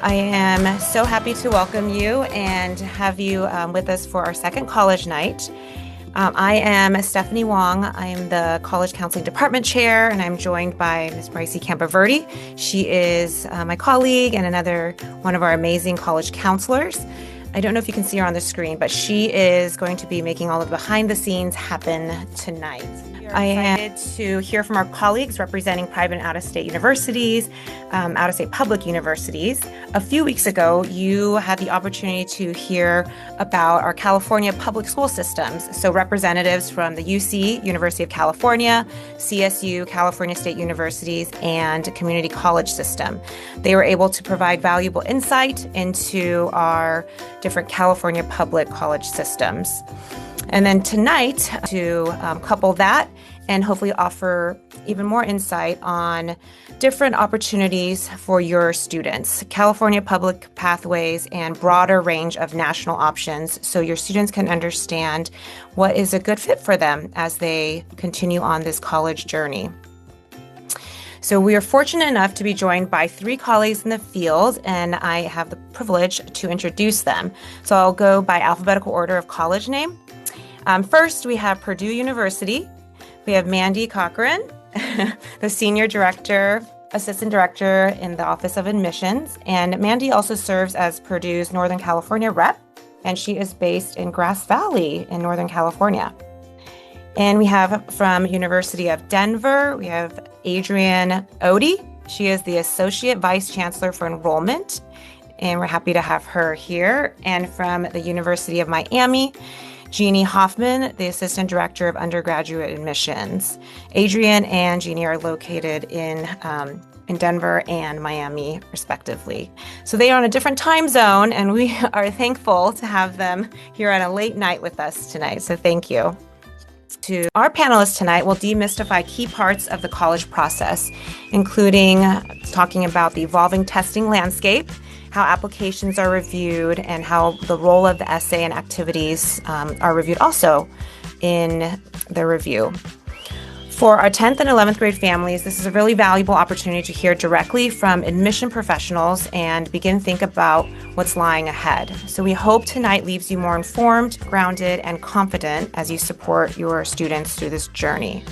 I am so happy to welcome you and have you with us for our second college night. I am Stephanie Wong. I am the College Counseling Department Chair, and I'm joined by Ms. Brycey Campoverde. She is my colleague and another one of our amazing college counselors. I don't know if you can see her on the screen, but she is going to be making all of the behind the scenes happen tonight. I am excited to hear from our colleagues representing private and out-of-state universities, out-of-state public universities. A few weeks ago, you had the opportunity to hear about our California public school systems. So representatives from the UC, University of California, CSU, California State Universities, and community college system. They were able to provide valuable insight into our different California public college systems. And then tonight, to couple that and hopefully offer even more insight on different opportunities for your students, California public pathways, and broader range of national options so your students can understand what is a good fit for them as they continue on this college journey. So we are fortunate enough to be joined by three colleagues in the field, and I have the privilege to introduce them. So I'll go by alphabetical order of college name. First, we have Purdue University. We have Mandy Cochran, the Senior Director, Assistant Director in the Office of Admissions. And Mandy also serves as Purdue's Northern California rep, and she is based in Grass Valley in Northern California. And we have from University of Denver, we have Adrienne Odie. She is the Associate Vice Chancellor for Enrollment, and we're happy to have her here. And from the University of Miami, Jeannie Hoffman, the Assistant Director of Undergraduate Admissions. Adrienne and Jeannie are located in Denver and Miami, respectively. So they are on a different time zone, and we are thankful to have them here on a late night with us tonight. So thank you. To our panelists tonight, we'll demystify key parts of the college process, including talking about the evolving testing landscape, how applications are reviewed, and how the role of the essay and activities are reviewed also in the review. For our 10th and 11th grade families, this is a really valuable opportunity to hear directly from admission professionals and begin to think about what's lying ahead. So we hope tonight leaves you more informed, grounded, and confident as you support your students through this journey.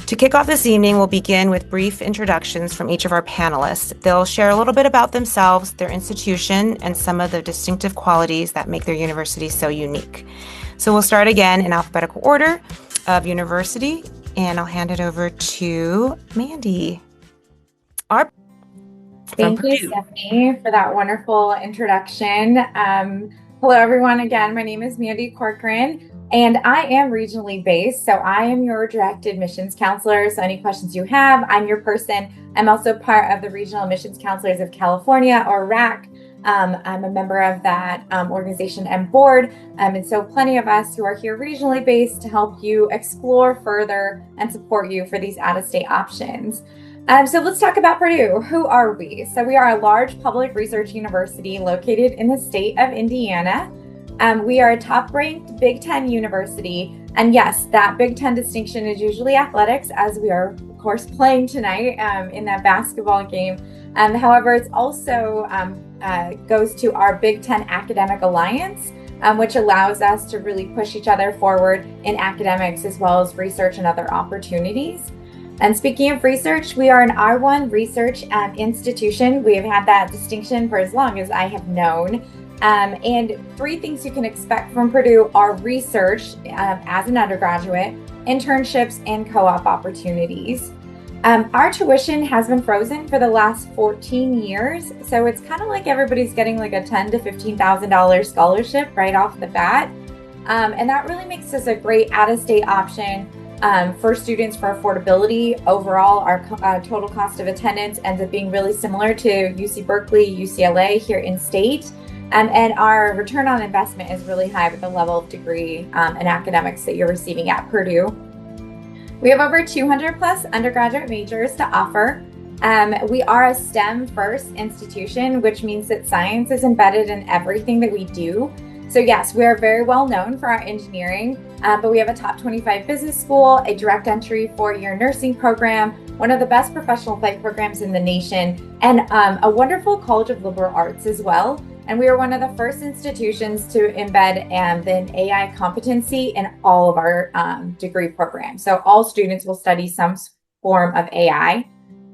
To kick off this evening, we'll begin with brief introductions from each of our panelists. They'll share a little bit about themselves, their institution, and some of the distinctive qualities that make their university so unique. So we'll start again in alphabetical order of university, and I'll hand it over to Mandy. Thank you, Stephanie, for that wonderful introduction. Hello, everyone. Again, my name is Mandy Corcoran, and I am regionally based. So I am your direct admissions counselor. So any questions you have, I'm your person. I'm also part of the Regional Admissions Counselors of California, or RAC. I'm a member of that organization and board. And so plenty of us who are here regionally based to help you explore further and support you for these out-of-state options. So let's talk about Purdue. Who are we? So we are a large public research university located in the state of Indiana. We are a top-ranked Big Ten university. And yes, that Big Ten distinction is usually athletics, as we are, of course, playing tonight in that basketball game. However, it's also goes to our Big Ten Academic Alliance, which allows us to really push each other forward in academics as well as research and other opportunities. And speaking of research, we are an R1 research institution. We have had that distinction for as long as I have known. And three things you can expect from Purdue are research as an undergraduate, internships, and co-op opportunities. Our tuition has been frozen for the last 14 years. So it's kind of like everybody's getting like a $10,000 to $15,000 scholarship right off the bat. And that really makes us a great out-of-state option for students for affordability. Overall, our total cost of attendance ends up being really similar to UC Berkeley, UCLA here in state. And our return on investment is really high with the level of degree and academics that you're receiving at Purdue. We have over 200 plus undergraduate majors to offer. We are a STEM first institution, which means that science is embedded in everything that we do. So yes, we are very well known for our engineering, but we have a top 25 business school, a direct entry 4-year nursing program, one of the best professional flight programs in the nation, and a wonderful College of Liberal Arts as well. And we are one of the first institutions to embed an AI competency in all of our degree programs. So all students will study some form of AI.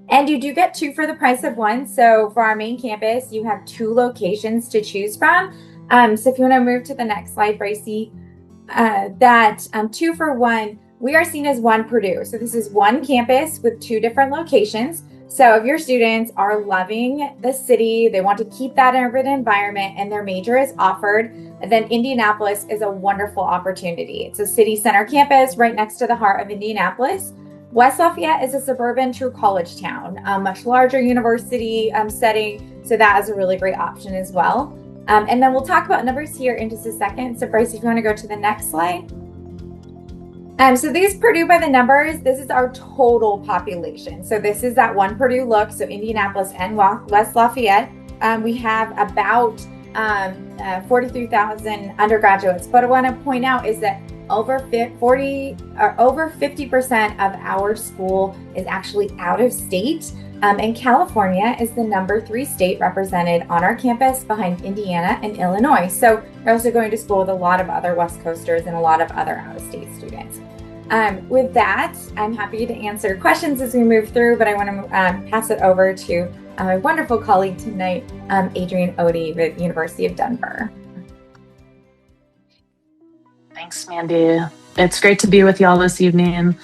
And you do get 2 for the price of 1. So for our main campus, you have 2 locations to choose from. So if you want to move to the next slide, Bracey, that 2 for 1, we are seen as one Purdue. So this is one campus with 2 different locations. So if your students are loving the city, they want to keep that urban environment, and their major is offered, then Indianapolis is a wonderful opportunity. It's a city center campus right next to the heart of Indianapolis. West Lafayette is a suburban true college town, a much larger university setting. So that is a really great option as well. And then we'll talk about numbers here in just a second. So Bryce, if you want to go to the next slide. So these Purdue by the numbers, this is our total population. So this is that one Purdue look. So Indianapolis and West Lafayette. We have about 43,000 undergraduates. But what I want to point out is that over 50% of our school is actually out of state. And California is the number 3 state represented on our campus behind Indiana and Illinois. So we're also going to school with a lot of other West Coasters and a lot of other out-of-state students. With that, I'm happy to answer questions as we move through, but I want to pass it over to my wonderful colleague tonight, Adrienne Odie with University of Denver. Thanks, Mandy. It's great to be with y'all this evening.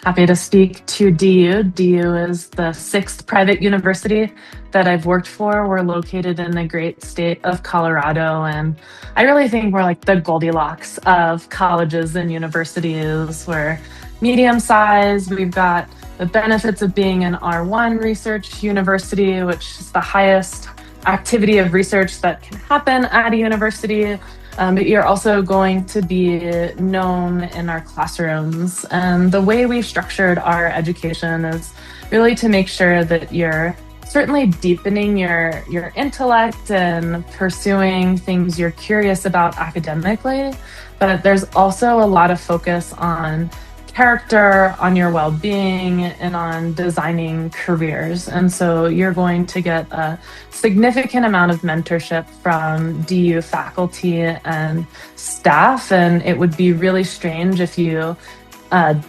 Happy to speak to DU. DU is the 6th private university that I've worked for. We're located in the great state of Colorado, and I really think we're like the Goldilocks of colleges and universities. We're medium-sized. We've got the benefits of being an R1 research university, which is the highest activity of research that can happen at a university. But you're also going to be known in our classrooms. And the way we've structured our education is really to make sure that you're certainly deepening your intellect and pursuing things you're curious about academically. But there's also a lot of focus on character, on your well-being, and on designing careers. And so you're going to get a significant amount of mentorship from DU faculty and staff. And it would be really strange if you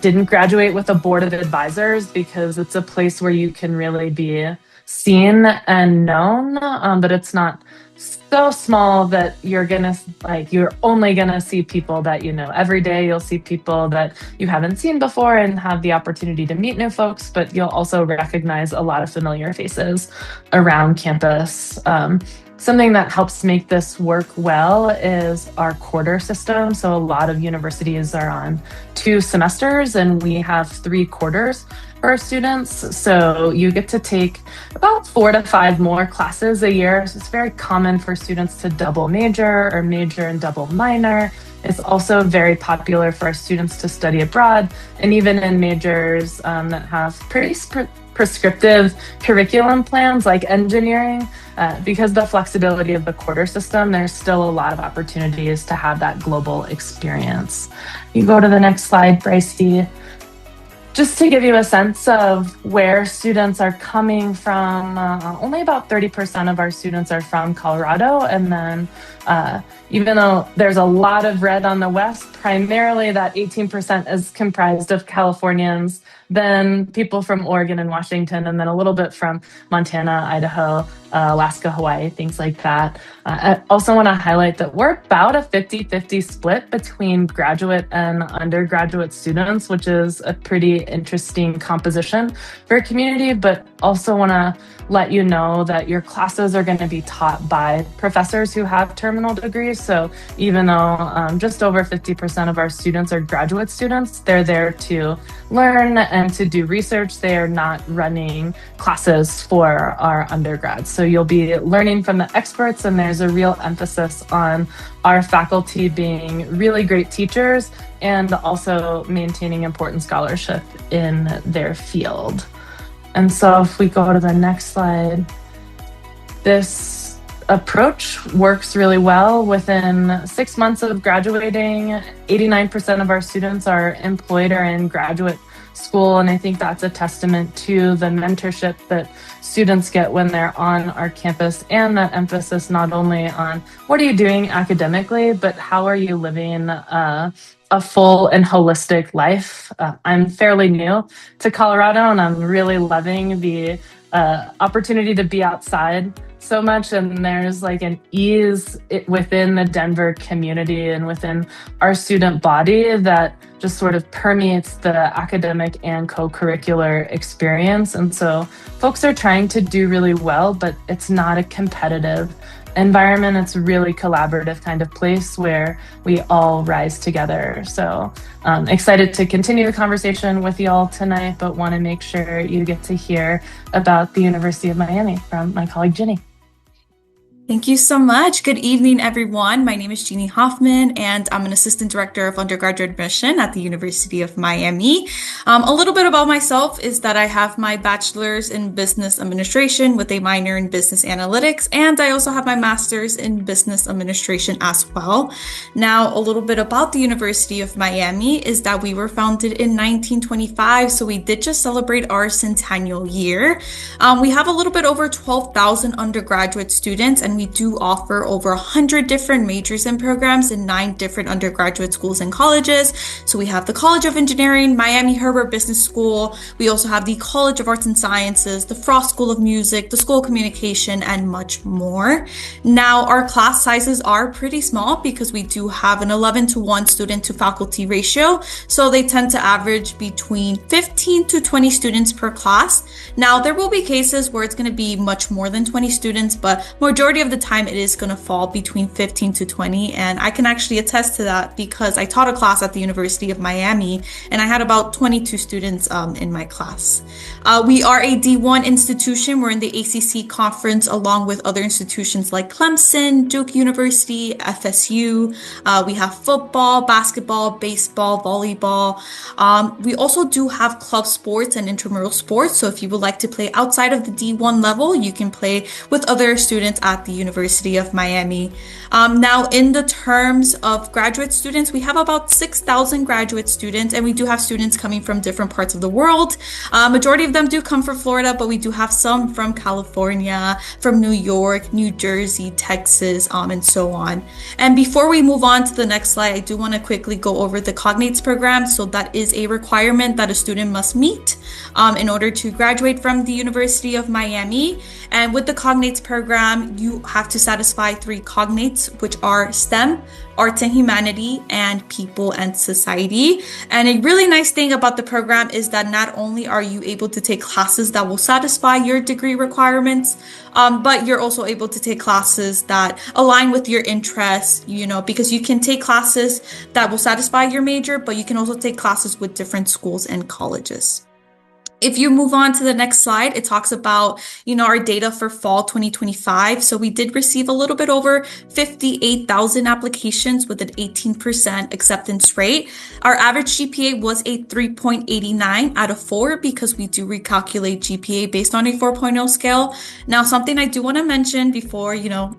didn't graduate with a board of advisors, because it's a place where you can really be seen and known, but it's not so small that you're only gonna see people that you know. Every day you'll see people that you haven't seen before and have the opportunity to meet new folks, but you'll also recognize a lot of familiar faces around campus. Something that helps make this work well is our quarter system. So a lot of universities are on 2 semesters, and we have 3 quarters for our students. So you get to take about 4 to 5 more classes a year. So it's very common for students to double major or major and double minor. It's also very popular for our students to study abroad, and even in majors that have pretty prescriptive curriculum plans like engineering. Because of the flexibility of the quarter system, there's still a lot of opportunities to have that global experience. You go to the next slide, Brycey. Just to give you a sense of where students are coming from, only about 30% of our students are from Colorado. And then even though there's a lot of red on the west, primarily that 18% is comprised of Californians, then people from Oregon and Washington, and then a little bit from Montana, Idaho, Alaska, Hawaii, things like that. I also want to highlight that we're about a 50-50 split between graduate and undergraduate students, which is a pretty interesting composition for a community, but also want to let you know that your classes are going to be taught by professors who have terminal degrees. So even though just over 50% of our students are graduate students, they're there to learn and to do research. They are not running classes for our undergrads. So you'll be learning from the experts, and there's a real emphasis on our faculty being really great teachers and also maintaining important scholarship in their field. And so if we go to the next slide, this approach works really well. Within 6 months of graduating, 89% of our students are employed or in graduate school, and I think that's a testament to the mentorship that students get when they're on our campus, and that emphasis not only on what are you doing academically, but how are you living a full and holistic life. I'm fairly new to Colorado, and I'm really loving the opportunity to be outside so much, and there's like an ease within the Denver community and within our student body that just sort of permeates the academic and co-curricular experience. And so folks are trying to do really well, but it's not a competitive environment. It's a really collaborative kind of place where we all rise together. So excited to continue the conversation with y'all tonight, but want to make sure you get to hear about the University of Miami from my colleague Ginny. Thank you so much. Good evening, everyone. My name is Jeannie Hoffman, and I'm an assistant director of undergraduate admission at the University of Miami. A little bit about myself is that I have my bachelor's in business administration with a minor in business analytics, and I also have my master's in business administration as well. Now, a little bit about the University of Miami is that we were founded in 1925, so we did just celebrate our centennial year. We have a little bit over 12,000 undergraduate students, and we do offer over 100 different majors and programs in 9 different undergraduate schools and colleges. So we have the College of Engineering, Miami Herbert Business School. We also have the College of Arts and Sciences, the Frost School of Music, the School of Communication, and much more. Now, our class sizes are pretty small because we do have an 11-to-1 student to faculty ratio. So they tend to average between 15 to 20 students per class. Now, there will be cases where it's going to be much more than 20 students, but majority of the time it is going to fall between 15 to 20, and I can actually attest to that because I taught a class at the University of Miami and I had about 22 students in my class. We are a D1 institution. We're in the ACC conference along with other institutions like Clemson, Duke University, FSU. We have football, basketball, baseball, volleyball. We also do have club sports and intramural sports, so if you would like to play outside of the D1 level, you can play with other students at the University of Miami. Now, in the terms of graduate students, we have about 6,000 graduate students, and we do have students coming from different parts of the world. Majority of them do come from Florida, but we do have some from California, from New York, New Jersey, Texas, and so on. And before we move on to the next slide, I do want to quickly go over the Cognates program. So that is a requirement that a student must meet in order to graduate from the University of Miami. And with the Cognates program, you have to satisfy 3 cognates, which are STEM, Arts and Humanity, and People and Society. And a really nice thing about the program is that not only are you able to take classes that will satisfy your degree requirements, but you're also able to take classes that align with your interests, because you can take classes that will satisfy your major, but you can also take classes with different schools and colleges. If you move on to the next slide, it talks about, our data for fall 2025. So we did receive a little bit over 58,000 applications with an 18% acceptance rate. Our average GPA was a 3.89 out of 4 because we do recalculate GPA based on a 4.0 scale. Now, something I do want to mention before,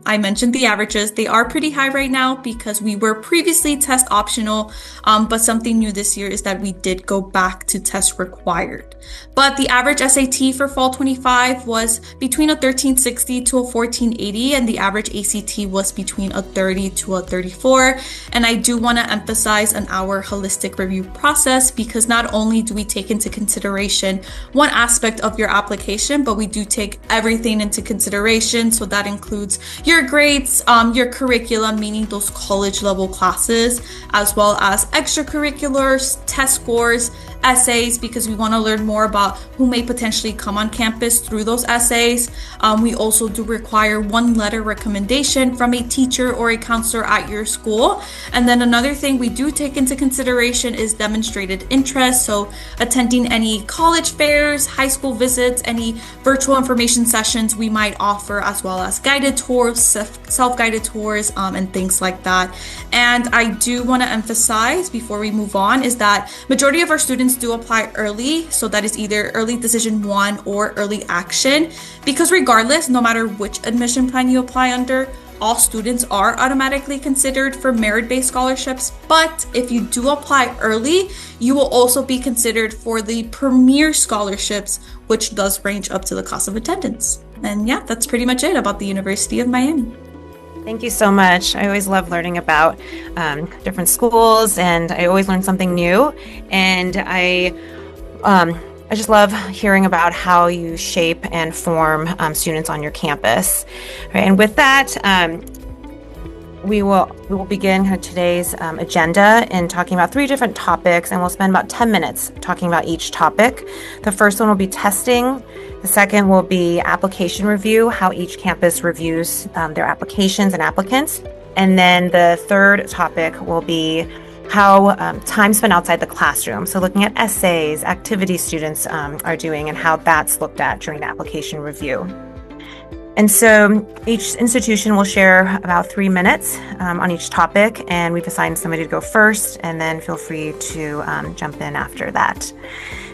I mentioned the averages. They are pretty high right now because we were previously test optional, but something new this year is that we did go back to test required. But the average SAT for fall 25 was between a 1360 to a 1480, and the average ACT was between a 30 to a 34. And I do want to emphasize on our holistic review process because not only do we take into consideration one aspect of your application, but we do take everything into consideration. So that includes your grades, your curriculum, meaning those college level classes, as well as extracurriculars, test scores, essays, because we want to learn more about who may potentially come on campus through those essays. We also do require 1 letter recommendation from a teacher or a counselor at your school. And then another thing we do take into consideration is demonstrated interest. So attending any college fairs, high school visits, any virtual information sessions we might offer, as well as guided tours, self-guided tours, and things like that. And I do want to emphasize before we move on is that majority of our students students do apply early, so that is either early decision 1 or early action, because regardless, no matter which admission plan you apply under, all students are automatically considered for merit-based scholarships. But if you do apply early, you will also be considered for the premier scholarships, which does range up to the cost of attendance. And yeah, that's pretty much it about the University of Miami. Thank you so much. I always love learning about different schools, and I always learn something new. And I just love hearing about how you shape and form students on your campus. Right, and with that, we will begin today's agenda in talking about 3 different topics, and we'll spend about 10 minutes talking about each topic. The first one will be testing. The second will be application review, how each campus reviews their applications and applicants. And then the third topic will be how time spent outside the classroom. So looking at essays, activities students are doing, and how that's looked at during the application review. And so each institution will share about 3 minutes on each topic, and we've assigned somebody to go first, and then feel free to jump in after that.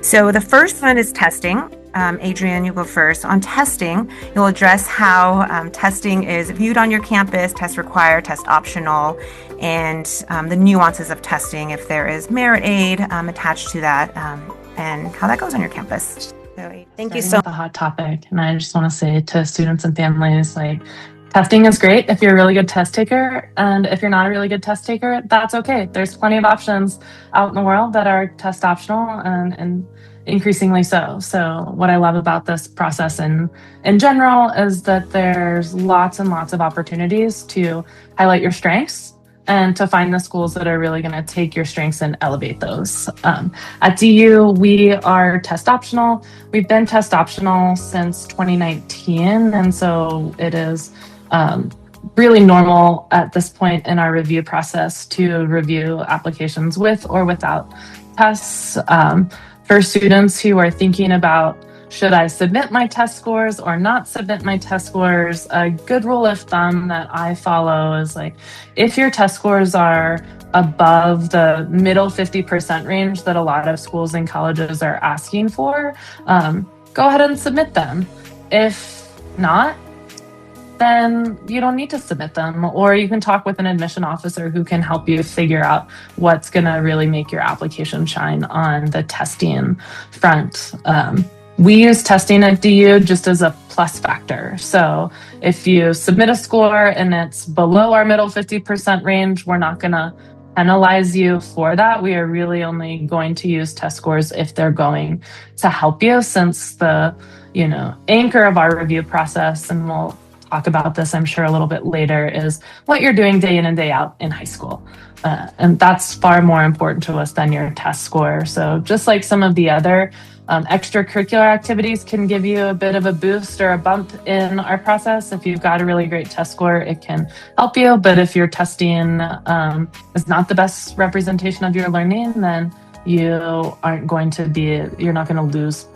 So the first one is testing. Adrienne, you go first. On testing, you'll address how testing is viewed on your campus, test required, test optional, and the nuances of testing, if there is merit aid attached to that, and how that goes on your campus. So thank you so much. A hot topic, and I just want to say to students and families, like, testing is great if you're a really good test taker, and if you're not a really good test taker, that's okay. There's plenty of options out in the world that are test optional, and increasingly so. So what I love about this process in general is that there's lots and lots of opportunities to highlight your strengths and to find the schools that are really going to take your strengths and elevate those. At DU, we are test optional. We've been test optional since 2019, and so it is really normal at this point in our review process to review applications with or without tests. For students who are thinking about, should I submit my test scores or not submit my test scores, a good rule of thumb that I follow is, like, if your test scores are above the middle 50% range that a lot of schools and colleges are asking for, go ahead and submit them. If not, then you don't need to submit them, or you can talk with an admission officer who can help you figure out what's going to really make your application shine on the testing front. We use testing at DU just as a plus factor. So if you submit a score and it's below our middle 50% range, we're not going to penalize you for that. We are really only going to use test scores if they're going to help you, since the anchor of our review process, and we'll talk about this, I'm sure, a little bit later, is what you're doing day in and day out in high school. And that's far more important to us than your test score. So just like some of the other extracurricular activities can give you a bit of a boost or a bump in our process, if you've got a really great test score, it can help you. But if your testing is not the best representation of your learning, then you're not going to lose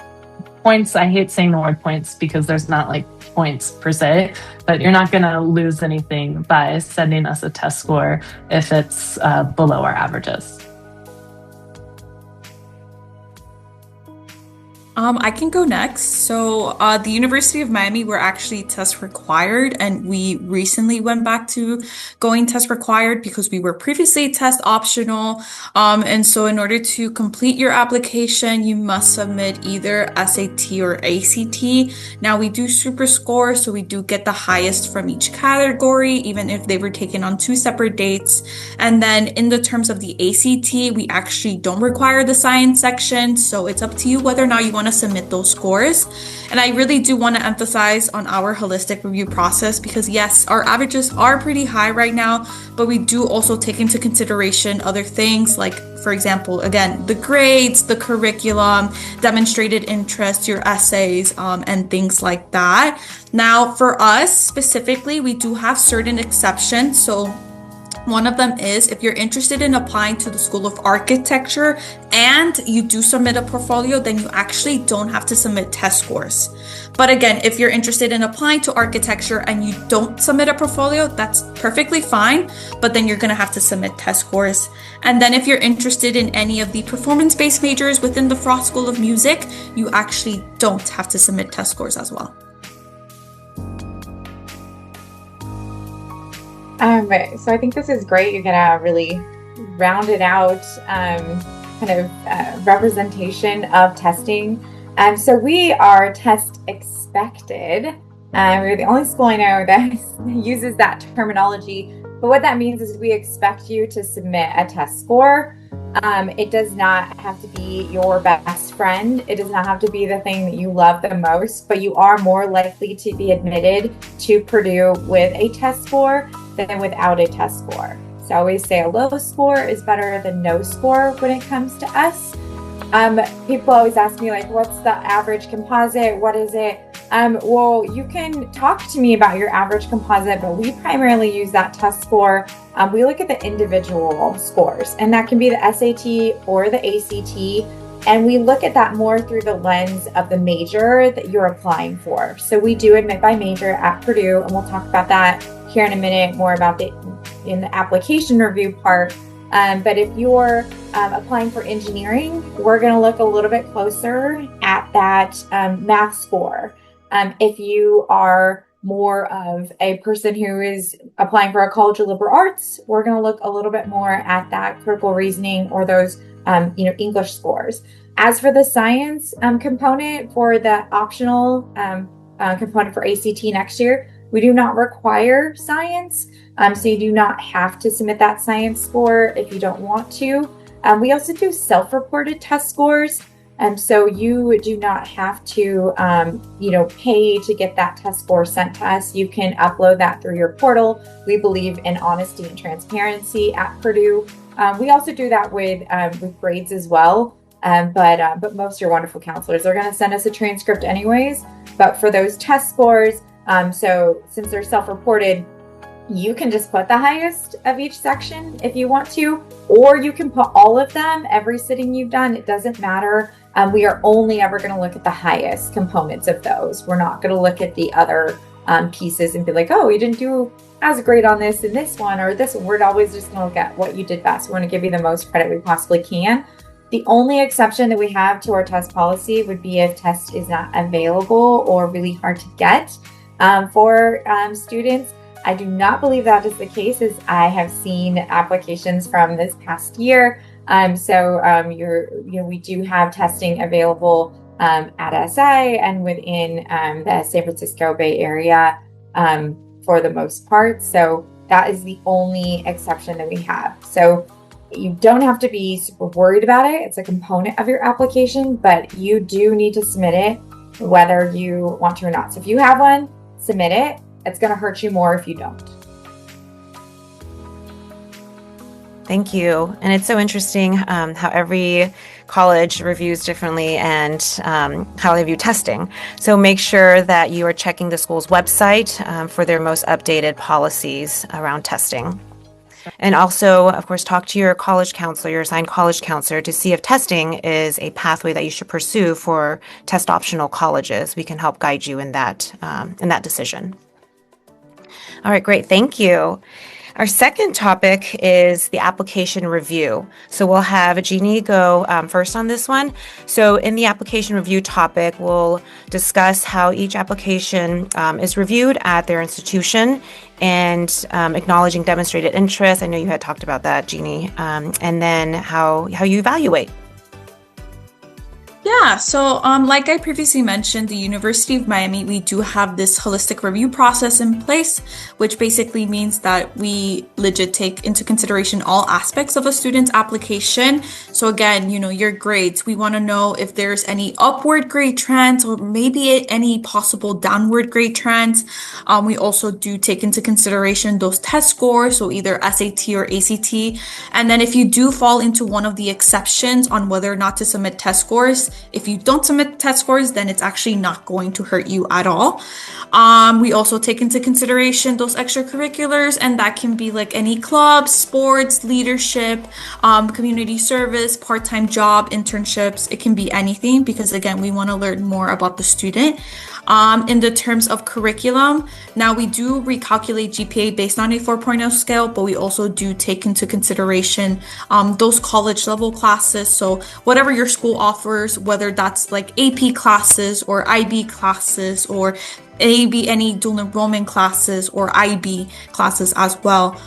points. I hate saying the word points because there's not like points per se, but you're not going to lose anything by sending us a test score if it's below our averages. I can go next. So the University of Miami, we're actually test required, and we recently went back to going test required because we were previously test optional. And so in order to complete your application, you must submit either SAT or ACT. Now we do super score, so we do get the highest from each category, even if they were taken on 2 separate dates. And then in the terms of the ACT, we actually don't require the science section. So it's up to you whether or not you want to submit those scores. And I really do want to emphasize on our holistic review process, because yes, our averages are pretty high right now, but we do also take into consideration other things, like, for example, again, the grades, the curriculum, demonstrated interest, your essays, and things like that. Now, for us specifically, we do have certain exceptions. So One of them is if you're interested in applying to the School of Architecture and you do submit a portfolio, then you actually don't have to submit test scores. But again, if you're interested in applying to architecture and you don't submit a portfolio, that's perfectly fine, but then you're going to have to submit test scores. And then if you're interested in any of the performance-based majors within the Frost School of Music, you actually don't have to submit test scores as well. So I think this is great. You're gonna really rounded out representation of testing. So we are test expected. We're the only school I know that uses that terminology. But what that means is we expect you to submit a test score. It does not have to be your best friend. It does not have to be the thing that you love the most, but you are more likely to be admitted to Purdue with a test score than without a test score. So I always say a low score is better than no score when it comes to us. People always ask me, like, what's the average composite? What is it? Well, you can talk to me about your average composite, but we primarily use that test score. We look at the individual scores, and that can be the SAT or the ACT. And we look at that more through the lens of the major that you're applying for. So we do admit by major at Purdue, and we'll talk about that here in a minute, more about in the application review part. But if you're applying for engineering, we're going to look a little bit closer at that math score. If you are more of a person who is applying for a college of liberal arts, we're going to look a little bit more at that critical reasoning or those English scores. As for the science component for the optional component for ACT next year, we do not require science. So you do not have to submit that science score if you don't want to. We also do self-reported test scores. So you do not have to, pay to get that test score sent to us. You can upload that through your portal. We believe in honesty and transparency at Purdue. We also do that with grades as well. But most of your wonderful counselors are going to send us a transcript anyways. But for those test scores, so since they're self-reported, you can just put the highest of each section if you want to, or you can put all of them, every sitting you've done. It doesn't matter. We are only ever going to look at the highest components of those. We're not going to look at the other pieces and be like, oh, you didn't do as great on this in this one or this one. We're always just going to look at what you did best. We want to give you the most credit we possibly can. The only exception that we have to our test policy would be if test is not available or really hard to get for students. I do not believe that is the case, as I have seen applications from this past year. We do have testing available at SI and within the San Francisco Bay Area for the most part. So that is the only exception that we have. So you don't have to be super worried about it. It's a component of your application, but you do need to submit it whether you want to or not. So if you have one, submit it. It's going to hurt you more if you don't. Thank you. And it's so interesting how every college reviews differently and how they view testing. So make sure that you are checking the school's website for their most updated policies around testing. And also, of course, talk to your college counselor, your assigned college counselor, to see if testing is a pathway that you should pursue for test optional colleges. We can help guide you in that decision. All right, great. Thank you. Our second topic is the application review. So we'll have Jeannie go first on this one. So in the application review topic, we'll discuss how each application is reviewed at their institution and acknowledging demonstrated interest. I know you had talked about that, Jeannie. And then how you evaluate. Yeah, so like I previously mentioned, the University of Miami, we do have this holistic review process in place, which basically means that we legit take into consideration all aspects of a student's application. So again, your grades, we want to know if there's any upward grade trends or maybe any possible downward grade trends. We also do take into consideration those test scores, so either SAT or ACT. And then if you do fall into one of the exceptions on whether or not to submit test scores, if you don't submit test scores, then it's actually not going to hurt you at all. We also take into consideration those extracurriculars, and that can be like any clubs, sports, leadership, community service, part-time job, internships. It can be anything because, again, we want to learn more about the student. In the terms of curriculum, now we do recalculate GPA based on a 4.0 scale, but we also do take into consideration those college level classes. So whatever your school offers, whether that's like AP classes or IB classes or any dual enrollment classes or IB classes as well.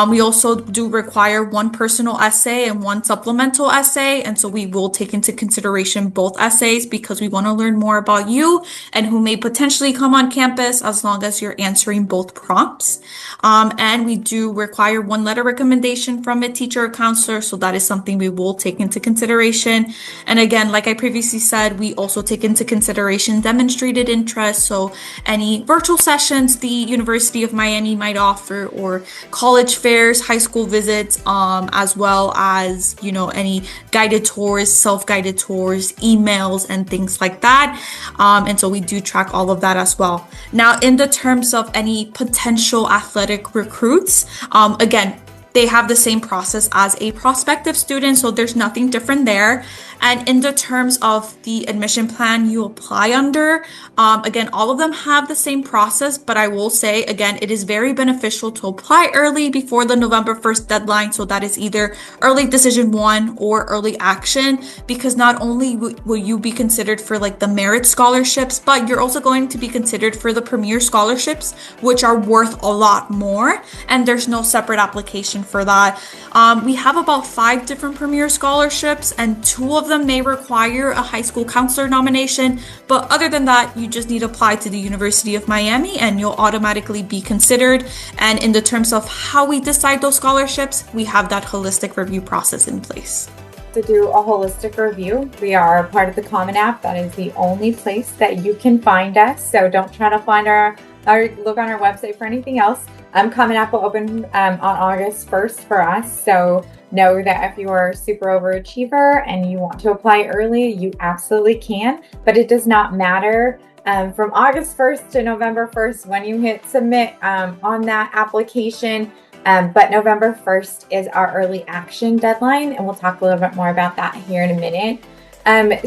We also do require one personal essay and one supplemental essay. And so we will take into consideration both essays because we want to learn more about you and who may potentially come on campus as long as you're answering both prompts. And we do require one letter recommendation from a teacher or counselor. So that is something we will take into consideration. And again, like I previously said, we also take into consideration demonstrated interest. So any virtual sessions the University of Miami might offer, or college fairs, high school visits, as well as, any guided tours, self-guided tours, emails, and things like that. And so we do track all of that as well. Now, in the terms of any potential athletic recruits, again, they have the same process as a prospective student, so there's nothing different there. And in the terms of the admission plan you apply under, again, all of them have the same process, but I will say, again, it is very beneficial to apply early before the November 1st deadline. So that is either early decision 1 or early action, because not only will you be considered for like the merit scholarships, but you're also going to be considered for the premier scholarships, which are worth a lot more. And there's no separate application for that. We have about 5 different premier scholarships, and 2 of them may require a high school counselor nomination, but other than that, you just need to apply to the University of Miami and you'll automatically be considered. And in the terms of how we decide those scholarships, we have that holistic review process in place. To do a holistic review, we are part of the Common App. That is the only place that you can find us. So don't try to find our look on our website for anything else. Common App will open on August 1st for us. So know that if you are a super overachiever and you want to apply early, you absolutely can, but it does not matter from August 1st to November 1st when you hit submit on that application. But November 1st is our early action deadline, and we'll talk a little bit more about that here in a minute.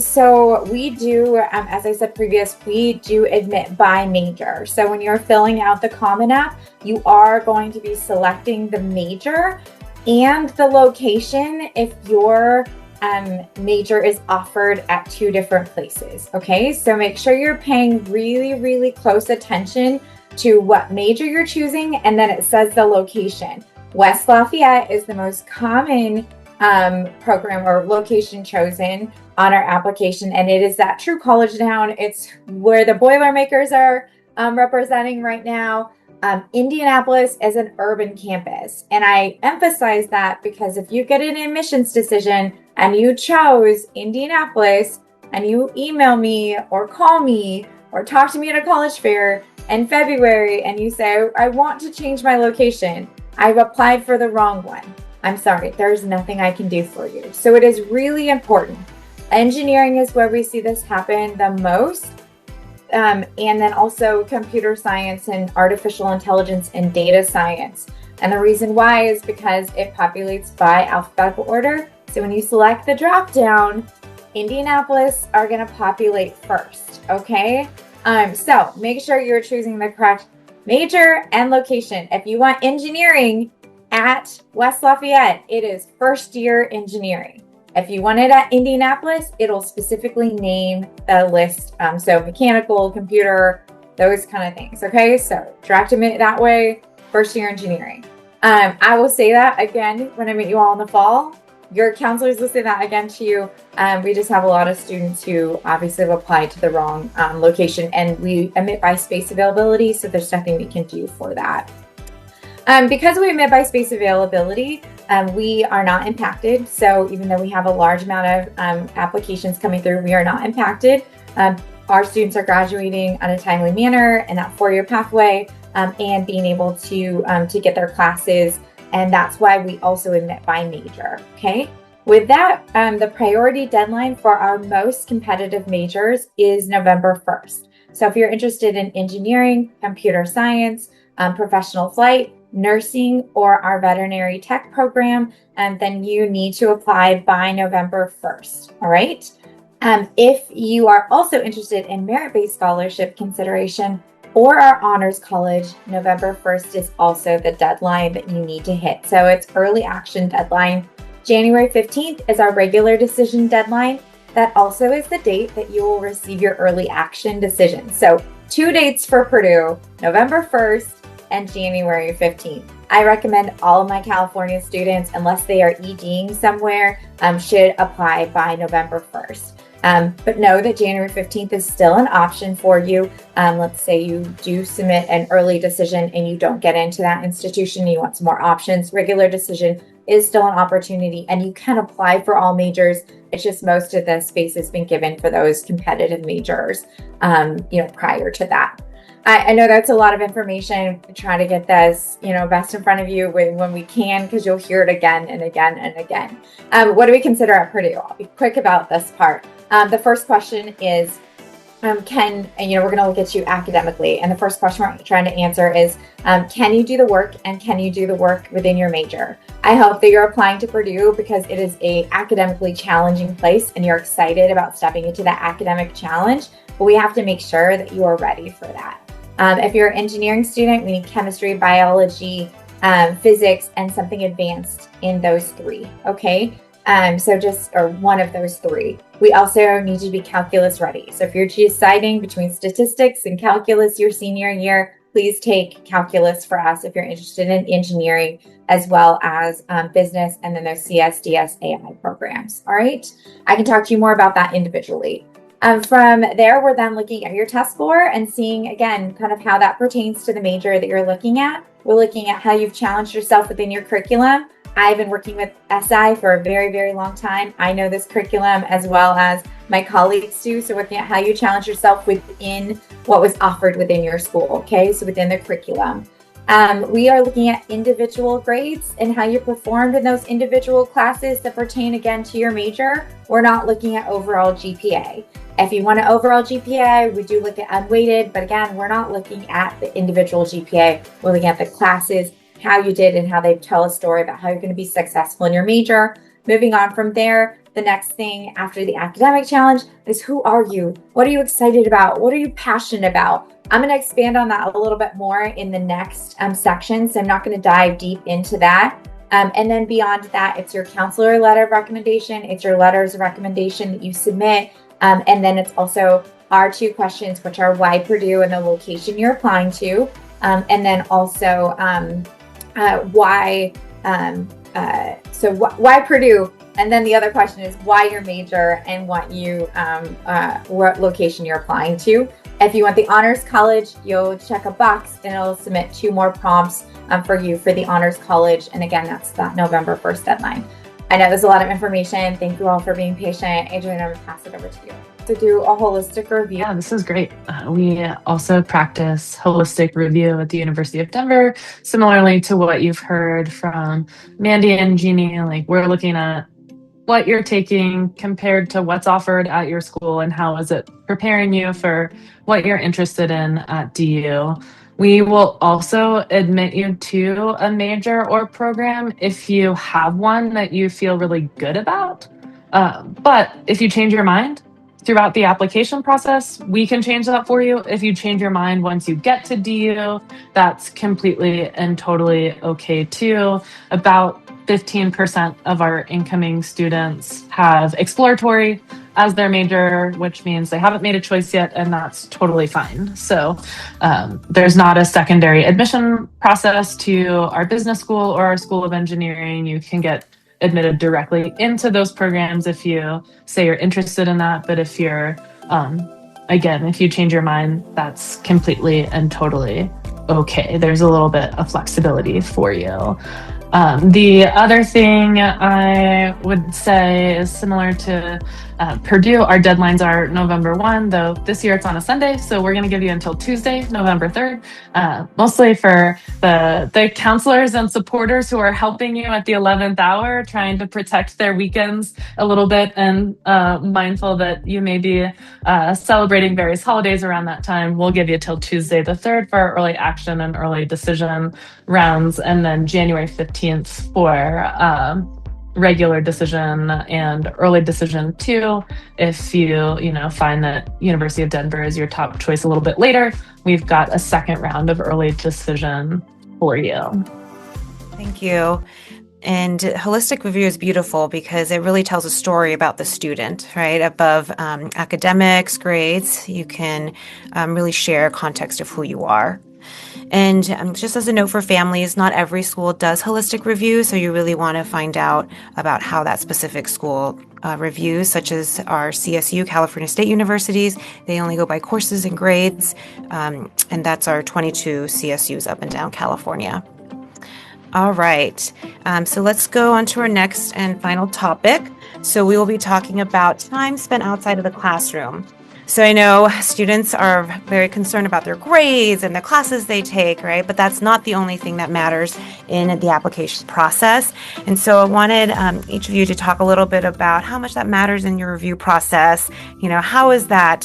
So we do, as I said previous, we do admit by major. So when you're filling out the Common App, you are going to be selecting the major and the location if your major is offered at 2 different places. Okay, so make sure you're paying really, really close attention to what major you're choosing, and then it says the location. West Lafayette is the most common program or location chosen on our application, and it is that true college town. It's where the Boilermakers are representing right now. Indianapolis is an urban campus, and I emphasize that because if you get an admissions decision and you chose Indianapolis and you email me or call me or talk to me at a college fair in February and you say, I want to change my location, I've applied for the wrong one, I'm sorry, there's nothing I can do for you. So it is really important. Engineering is where we see this happen the most. And then also computer science and artificial intelligence and data science. And the reason why is because it populates by alphabetical order. So when you select the drop down, Indianapolis are going to populate first. Okay. So make sure you're choosing the correct major and location. If you want engineering at West Lafayette, it is first year engineering. If you want it at Indianapolis, it'll specifically name the list. So mechanical, computer, those kind of things. Okay, so direct admit that way, first year engineering. I will say that again when I meet you all in the fall. Your counselors will say that again to you. We just have a lot of students who obviously have applied to the wrong location, and we admit by space availability, so there's nothing we can do for that. Because we admit by space availability, we are not impacted. So even though we have a large amount of applications coming through, we are not impacted. Our students are graduating on a timely manner in that 4-year pathway and being able to get their classes. And that's why we also admit by major. Okay. With that, the priority deadline for our most competitive majors is November 1st. So if you're interested in engineering, computer science, professional flight, nursing, or our veterinary tech program, then you need to apply by November 1st. All right. If you are also interested in merit-based scholarship consideration or our honors college, November 1st is also the deadline that you need to hit. So it's early action deadline. January 15th is our regular decision deadline. That also is the date that you will receive your early action decision. So 2 dates for Purdue, November 1st and January 15th. I recommend all of my California students, unless they are EDing somewhere, should apply by November 1st. But know that January 15th is still an option for you. Let's say you do submit an early decision and you don't get into that institution, you want some more options. Regular decision is still an opportunity and you can apply for all majors. It's just most of the space has been given for those competitive majors, prior to that. I know that's a lot of information. We try to get this, best in front of you when we can, because you'll hear it again and again and again. What do we consider at Purdue? I'll be quick about this part. The first question is, we're going to look at you academically. And the first question we're trying to answer is, can you do the work and can you do the work within your major? I hope that you're applying to Purdue because it is a academically challenging place and you're excited about stepping into that academic challenge, but we have to make sure that you are ready for that. If you're an engineering student, we need chemistry, biology, physics, and something advanced in those 3, okay? Or one of those 3. We also need to be calculus ready. So if you're deciding between statistics and calculus your senior year, please take calculus for us if you're interested in engineering, as well as business, and then those CSDS AI programs, all right? I can talk to you more about that individually. From there, we're then looking at your test score and seeing, again, kind of how that pertains to the major that you're looking at. We're looking at how you've challenged yourself within your curriculum. I've been working with SI for a very, very long time. I know this curriculum as well as my colleagues do. So looking at how you challenge yourself within what was offered within your school, okay? So within the curriculum. We are looking at individual grades and how you performed in those individual classes that pertain, again, to your major. We're not looking at overall GPA. If you want an overall GPA, we do look at unweighted, but again, we're not looking at the individual GPA. We're looking at the classes, how you did, and how they tell a story about how you're going to be successful in your major. Moving on from there, the next thing after the academic challenge is, who are you? What are you excited about? What are you passionate about? I'm going to expand on that a little bit more in the next section, so I'm not going to dive deep into that. And then beyond that, it's your counselor letter of recommendation. It's your letters of recommendation that you submit. And then it's also our 2 questions, which are why Purdue and the location you're applying to. And then also why Purdue? And then the other question is why your major and what location you're applying to. If you want the honors college, you'll check a box and it'll submit 2 more prompts for you for the honors college. And again, that's that November 1st deadline. I know there's a lot of information. Thank you all for being patient. Adrian, I'm going to pass it over to you to do a holistic review. Yeah, this is great. We also practice holistic review at the University of Denver, similarly to what you've heard from Mandy and Jeannie. Like, we're looking at what you're taking compared to what's offered at your school and how is it preparing you for what you're interested in at DU. We will also admit you to a major or program if you have one that you feel really good about. But if you change your mind throughout the application process, we can change that for you. If you change your mind once you get to DU, that's completely and totally okay too. About 15% of our incoming students have exploratory as their major, which means they haven't made a choice yet, and that's totally fine. So there's not a secondary admission process to our business school or our School of Engineering. You can get admitted directly into those programs if you say you're interested in that. But if you're, again, if you change your mind, that's completely and totally okay. There's a little bit of flexibility for you. The other thing I would say is similar to Purdue, our deadlines are November 1, though this year it's on a Sunday, so we're going to give you until Tuesday, November 3rd, mostly for the counselors and supporters who are helping you at the 11th hour, trying to protect their weekends a little bit, and mindful that you may be celebrating various holidays around that time. We'll give you till Tuesday the 3rd for our early action and early decision rounds, and then January 15th for regular decision and early decision 2. If you find that University of Denver is your top choice a little bit later, we've got a second round of early decision for you. Thank you. And holistic review is beautiful because it really tells a story about the student, right? Above academics, grades, you can really share context of who you are. And just as a note for families, not every school does holistic review, so you really want to find out about how that specific school reviews, such as our CSU, California State Universities. They only go by courses and grades, and that's our 22 CSUs up and down California. All right, so let's go on to our next and final topic. So we will be talking about time spent outside of the classroom. So I know students are very concerned about their grades and the classes they take, right? But that's not the only thing that matters in the application process. And so I wanted each of you to talk a little bit about how much that matters in your review process. How is that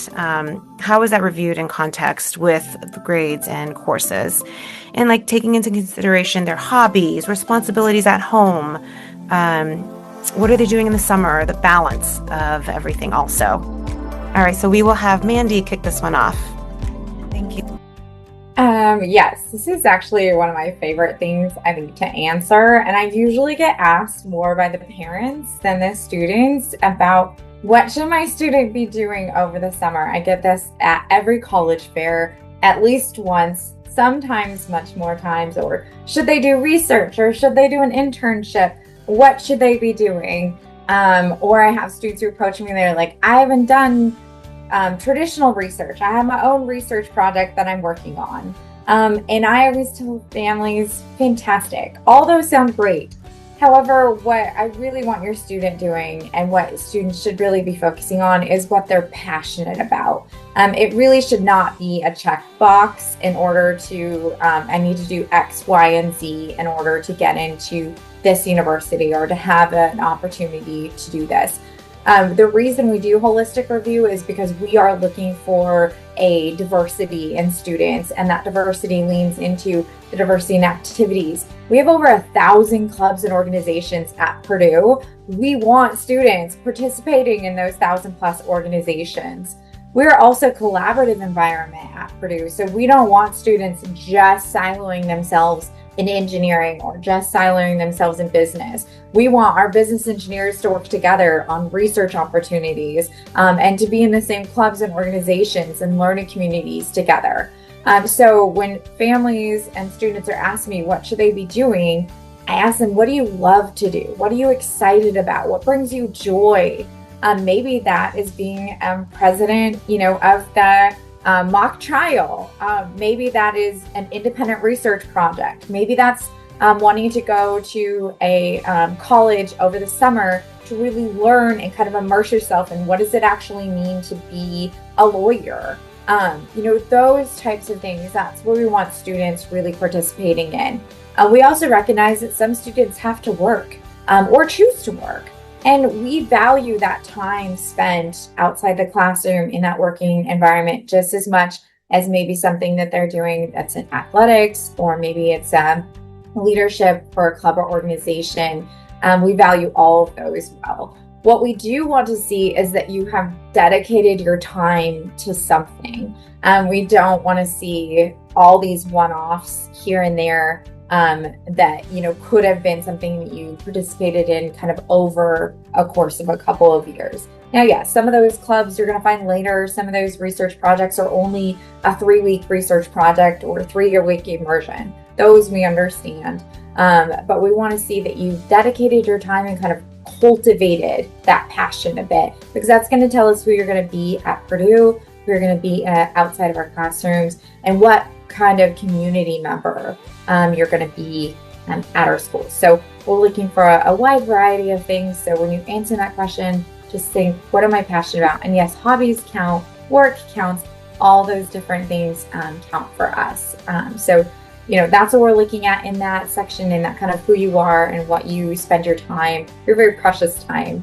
reviewed in context with the grades and courses? And like taking into consideration their hobbies, responsibilities at home, what are they doing in the summer, the balance of everything also. All right, so we will have Mandy kick this one off. Thank you. Yes, this is actually one of my favorite things, I think, to answer. And I usually get asked more by the parents than the students about what should my student be doing over the summer. I get this at every college fair at least once, sometimes much more times. Or should they do research, or should they do an internship? What should they be doing? Or I have students who approach me and they're like, I haven't done traditional research. I have my own research project that I'm working on. And I always tell families, fantastic. All those sound great. However, what I really want your student doing and what students should really be focusing on is what they're passionate about. It really should not be a checkbox in order to, I need to do X, Y, and Z in order to get into this university or to have an opportunity to do this. The reason we do holistic review is because we are looking for a diversity in students, and that diversity leans into the diversity in activities. We have over 1,000 clubs and organizations at Purdue. We want students participating in those 1,000+ organizations. We're also a collaborative environment at Purdue, so we don't want students just siloing themselves in engineering or just siloing themselves in business. We want our business engineers to work together on research opportunities and to be in the same clubs and organizations and learning communities together. So when families and students are asking me what should they be doing, I ask them, what do you love to do? What are you excited about? What brings you joy? Maybe that is being president, of the mock trial. Maybe that is an independent research project. Maybe that's wanting to go to a college over the summer to really learn and kind of immerse yourself in what does it actually mean to be a lawyer. Those types of things, that's what we want students really participating in. We also recognize that some students have to work or choose to work. And we value that time spent outside the classroom in that working environment just as much as maybe something that they're doing that's in athletics, or maybe it's leadership for a club or organization. We value all of those well. What we do want to see is that you have dedicated your time to something. We don't want to see all these one-offs here and there that could have been something that you participated in kind of over a course of a couple of years. Now, yes, some of those clubs you're going to find later, some of those research projects are only a 3-week research project or a 3-week immersion. Those we understand. But we want to see that you've dedicated your time and kind of cultivated that passion a bit, because that's going to tell us who you're going to be at Purdue, who you're going to be outside of our classrooms, and what kind of community member you're going to be at our school. So we're looking for a wide variety of things. So when you answer that question, just think, what am I passionate about? And yes, hobbies count, work counts, all those different things count for us. So, that's what we're looking at in that section, in that kind of who you are and what you spend your time, your very precious time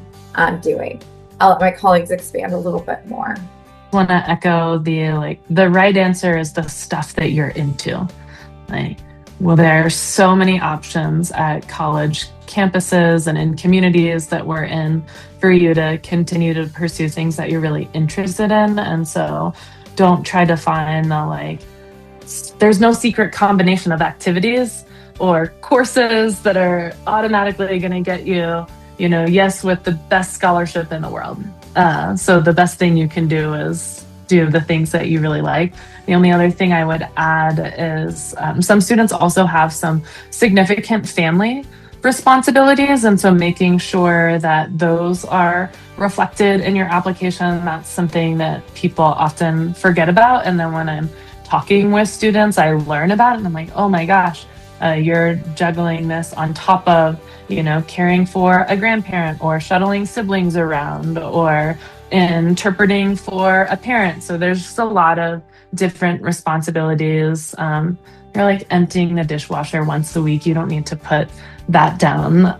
doing. I'll let my colleagues expand a little bit more. I want to echo the right answer is the stuff that you're into. There are so many options at college campuses and in communities that we're in for you to continue to pursue things that you're really interested in. And so don't try to find there's no secret combination of activities or courses that are automatically going to get you, yes, with the best scholarship in the world. So the best thing you can do is do the things that you really like. The only other thing I would add is some students also have some significant family responsibilities. And so making sure that those are reflected in your application, that's something that people often forget about. And then when I'm talking with students, I learn about it and I'm like, oh my gosh, you're juggling this on top of, caring for a grandparent or shuttling siblings around or interpreting for a parent. So there's just a lot of different responsibilities. You're like emptying the dishwasher once a week. You don't need to put that down,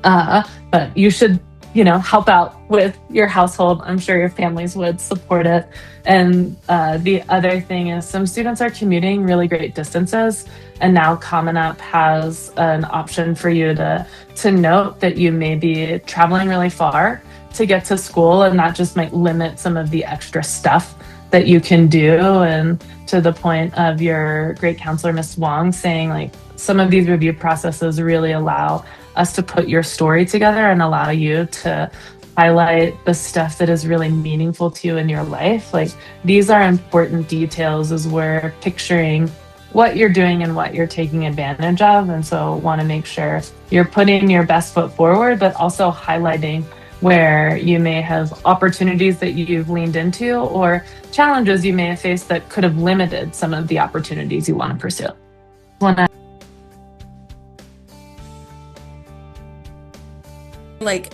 but you should help out with your household. I'm sure your families would support it. And the other thing is some students are commuting really great distances, and now Common App has an option for you to note that you may be traveling really far to get to school, and that just might limit some of the extra stuff that you can do. And to the point of your great counselor, Ms. Wong, saying some of these review processes really allow us to put your story together and allow you to highlight the stuff that is really meaningful to you in your life. These are important details as we're picturing what you're doing and what you're taking advantage of. And so want to make sure you're putting your best foot forward, but also highlighting where you may have opportunities that you've leaned into or challenges you may have faced that could have limited some of the opportunities you want to pursue.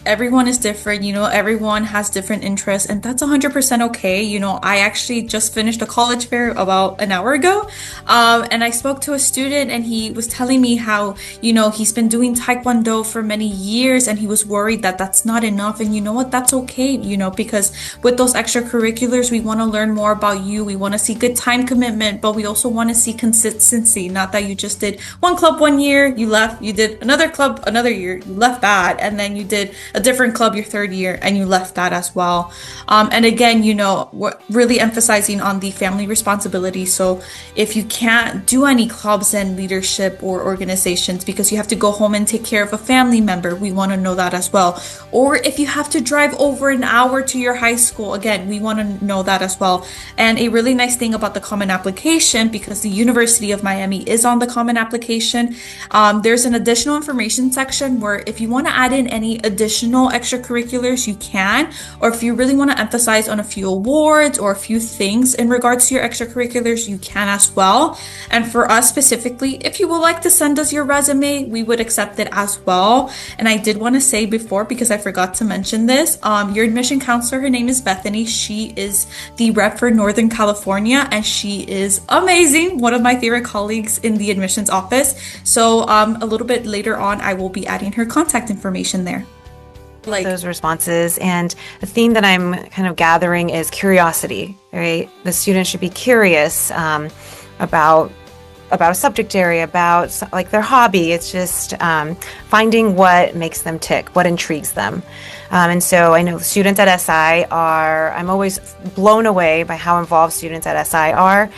Everyone is different, everyone has different interests, and that's 100% okay. I actually just finished a college fair about an hour ago, and I spoke to a student and he was telling me how, he's been doing Taekwondo for many years and he was worried that that's not enough. And you know what, that's okay, because with those extracurriculars, we want to learn more about you. We want to see good time commitment, but we also want to see consistency, not that you just did one club one year, you left, you did another club another year, you left that, and then you did a different club your third year and you left that as well. And again, we're really emphasizing on the family responsibility. So if you can't do any clubs and leadership or organizations because you have to go home and take care of a family member, we want to know that as well. Or if you have to drive over an hour to your high school, again, we want to know that as well. And a really nice thing about the Common Application, because the University of Miami is on the Common Application, there's an additional information section where if you want to add in any additional extracurriculars, you can, or if you really want to emphasize on a few awards or a few things in regards to your extracurriculars, you can as well. And for us specifically, if you would like to send us your resume, we would accept it as well. And I did want to say before, because I forgot to mention this, your admission counselor, her name is Bethany. She is the rep for Northern California and she is amazing, one of my favorite colleagues in the admissions office. So a little bit later on, I will be adding her contact information there. Those responses, and the theme that I'm kind of gathering is curiosity, right? The student should be curious about a subject area, about their hobby. It's just finding what makes them tick, what intrigues them. And so I know students at SI I'm always blown away by how involved students at SI are.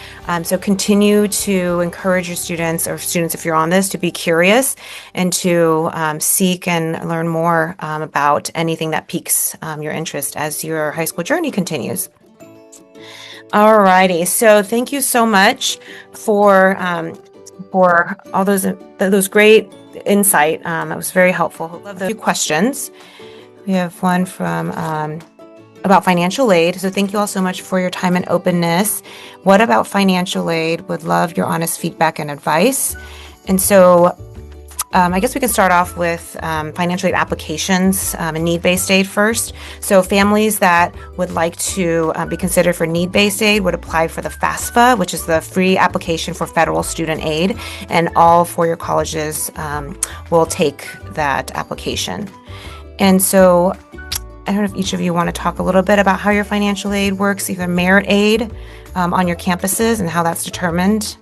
So continue to encourage your students, or students if you're on this, to be curious and to seek and learn more about anything that piques your interest as your high school journey continues. Alrighty, so thank you so much for all those great insight. It was very helpful. I love the questions. We have one from about financial aid. So thank you all so much for your time and openness. What about financial aid? Would love your honest feedback and advice. And so I guess we can start off with financial aid applications and need-based aid first. So families that would like to be considered for need-based aid would apply for the FAFSA, which is the free application for federal student aid, and all four-year colleges will take that application. And so I don't know if each of you want to talk a little bit about how your financial aid works, either merit aid on your campuses and how that's determined.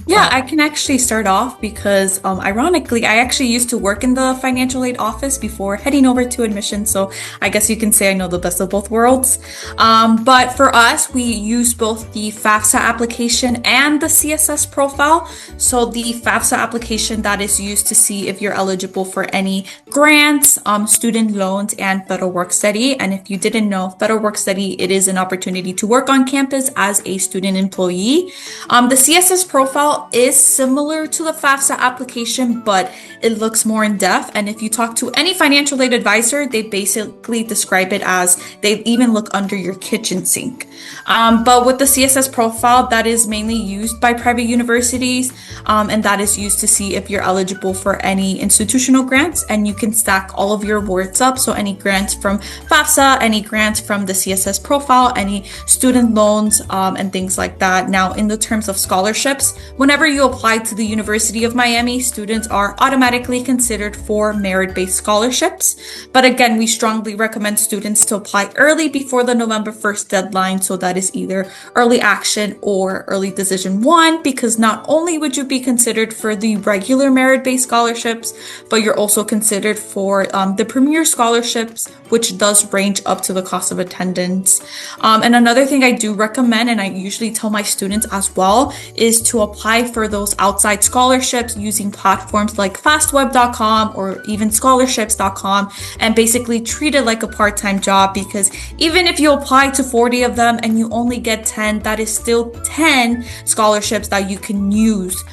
Yeah, I can actually start off because ironically, I actually used to work in the financial aid office before heading over to admission. So I guess you can say I know the best of both worlds. But for us, we use both the FAFSA application and the CSS profile. So the FAFSA application, that is used to see if you're eligible for any grants, student loans, and federal work study. And if you didn't know, federal work study, it is an opportunity to work on campus as a student employee. The CSS profile is similar to the FAFSA application, but it looks more in depth. And if you talk to any financial aid advisor, they basically describe it as they even look under your kitchen sink. But with the CSS profile, that is mainly used by private universities, and that is used to see if you're eligible for any institutional grants, and you can stack all of your awards up. So any grants from FAFSA, any grants from the CSS profile, any student loans, and things like that. Now, in the terms of scholarships, whenever you apply to the University of Miami, students are automatically considered for merit-based scholarships. But again, we strongly recommend students to apply early before the November 1st deadline. So that is either early action or early decision 1, because not only would you be considered for the regular merit-based scholarships, but you're also considered for the premier scholarships, which does range up to the cost of attendance. And another thing I do recommend, and I usually tell my students as well, is to apply for those outside scholarships using platforms like fastweb.com or even scholarships.com, and basically treat it like a part-time job, because even if you apply to 40 of them and you only get 10, that is still 10 scholarships that you can use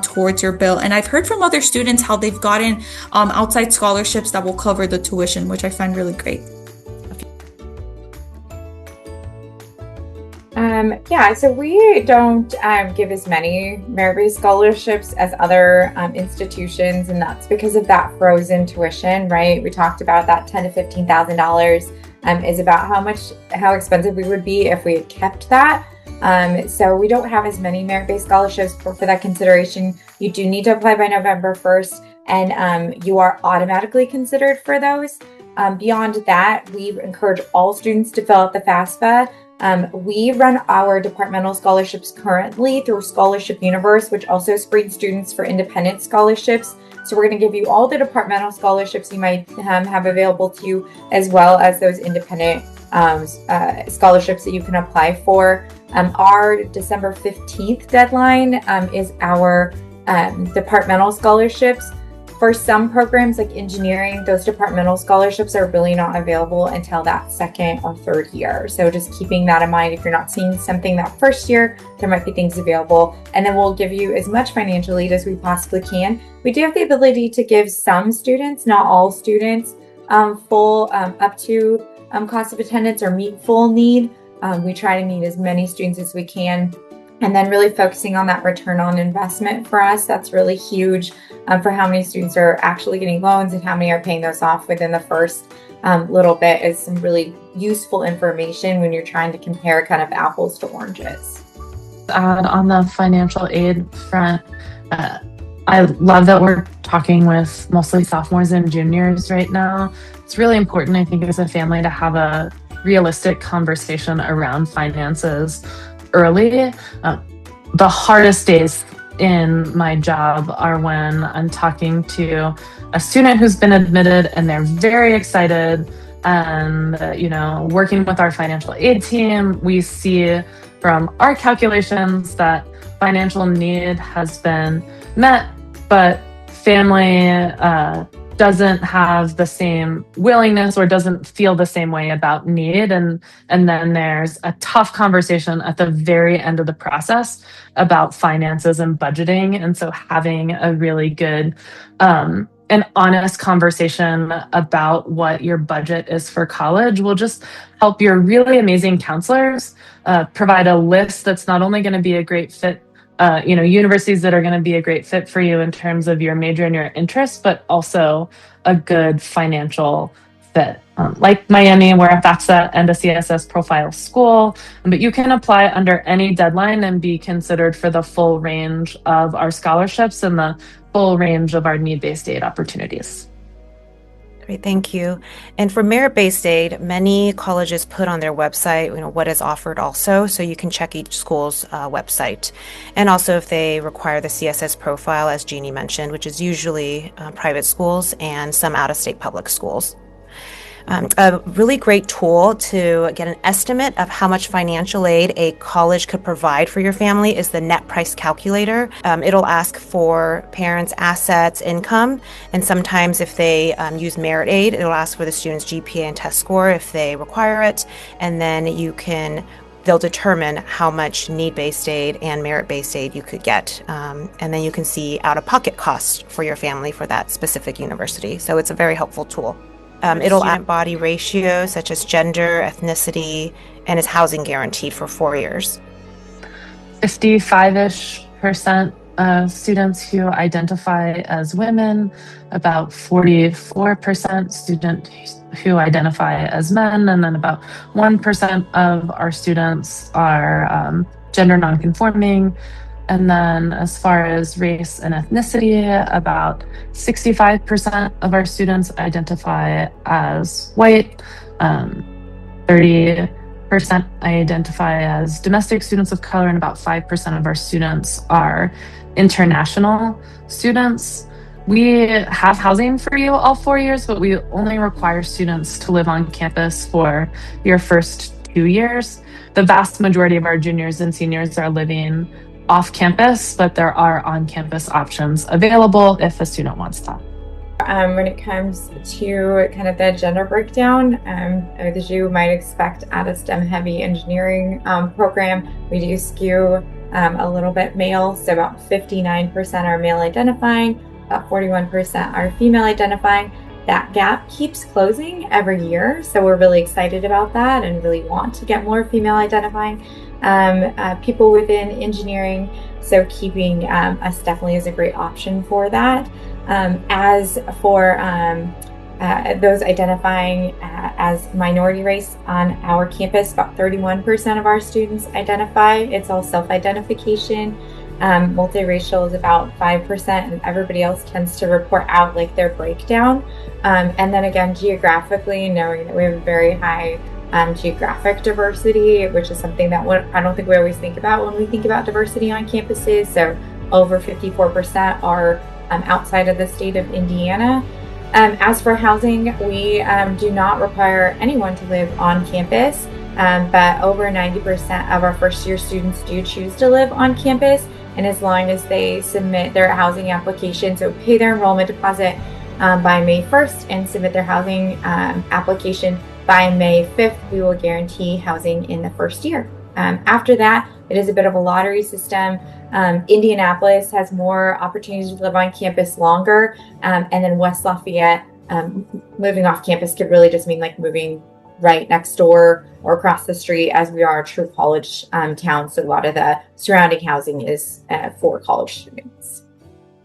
towards your bill. And I've heard from other students how they've gotten outside scholarships that will cover the tuition, which I find really great. Yeah, so we don't give as many merit-based scholarships as other institutions, and that's because of that frozen tuition, right? We talked about that $10,000 to $15,000 is about how expensive we would be if we had kept that. So we don't have as many merit-based scholarships for that consideration. You do need to apply by November 1st, and you are automatically considered for those. Beyond that, we encourage all students to fill out the FAFSA. We run our departmental scholarships currently through Scholarship Universe, which also screens students for independent scholarships. So we're going to give you all the departmental scholarships you might have available to you, as well as those independent scholarships that you can apply for. Our December 15th deadline is our departmental scholarships. For some programs like engineering, those departmental scholarships are really not available until that second or third year. So just keeping that in mind, if you're not seeing something that first year, there might be things available. And then we'll give you as much financial aid as we possibly can. We do have the ability to give some students, not all students, full up to cost of attendance or meet full need. We try to meet as many students as we can. And then really focusing on that return on investment for us, that's really huge for how many students are actually getting loans and how many are paying those off within the first little bit, is some really useful information when you're trying to compare kind of apples to oranges. On the financial aid front, I love that we're talking with mostly sophomores and juniors right now. It's really important, I think, as a family to have a realistic conversation around finances early. The hardest days in my job are when I'm talking to a student who's been admitted and they're very excited, and working with our financial aid team, we see from our calculations that financial need has been met, but family doesn't have the same willingness or doesn't feel the same way about need. And then there's a tough conversation at the very end of the process about finances and budgeting. And so having a really good an honest conversation about what your budget is for college will just help your really amazing counselors provide a list that's not only going to be a great fit universities that are going to be a great fit for you in terms of your major and your interests, but also a good financial fit. Like Miami, where FAFSA and a CSS profile school, but you can apply under any deadline and be considered for the full range of our scholarships and the full range of our need-based aid opportunities. Great, thank you. And for merit-based aid, many colleges put on their website, what is offered also, so you can check each school's website. And also if they require the CSS profile, as Jeannie mentioned, which is usually private schools and some out-of-state public schools. A really great tool to get an estimate of how much financial aid a college could provide for your family is the net price calculator. It'll ask for parents' assets, income, and sometimes if they use merit aid, it'll ask for the student's GPA and test score if they require it, and then they'll determine how much need-based aid and merit-based aid you could get. And then you can see out-of-pocket costs for your family for that specific university. So it's a very helpful tool. It'll add body ratios such as gender, ethnicity, and is housing guaranteed for 4 years. 55-ish% of students who identify as women, about 44% students who identify as men, and then about 1% of our students are gender nonconforming. And then as far as race and ethnicity, about 65% of our students identify as white, 30% identify as domestic students of color, and about 5% of our students are international students. We have housing for you all 4 years, but we only require students to live on campus for your first 2 years. The vast majority of our juniors and seniors are living off campus, but there are on-campus options available if a student wants that. When it comes to kind of the gender breakdown, as you might expect at a STEM-heavy engineering program, we do skew a little bit male, so about 59% are male identifying, about 41% are female identifying. That gap keeps closing every year, so we're really excited about that and really want to get more female identifying people within engineering. So keeping us definitely is a great option for that. As for those identifying as minority race on our campus, about 31% of our students identify. It's all self-identification. Multiracial is about 5%, and everybody else tends to report out like their breakdown. And then again, geographically, knowing that we have a very high geographic diversity, which is something that I don't think we always think about when we think about diversity on campuses. So over 54% are outside of the state of Indiana. As for housing, we do not require anyone to live on campus, but over 90% of our first year students do choose to live on campus. And as long as they submit their housing application, so pay their enrollment deposit by May 1st and submit their housing application by May 5th, we will guarantee housing in the first year. After that, it is a bit of a lottery system. Indianapolis has more opportunities to live on campus longer, and then West Lafayette, living off campus could really just mean like moving right next door or across the street, as we are a true college town. So a lot of the surrounding housing is for college students.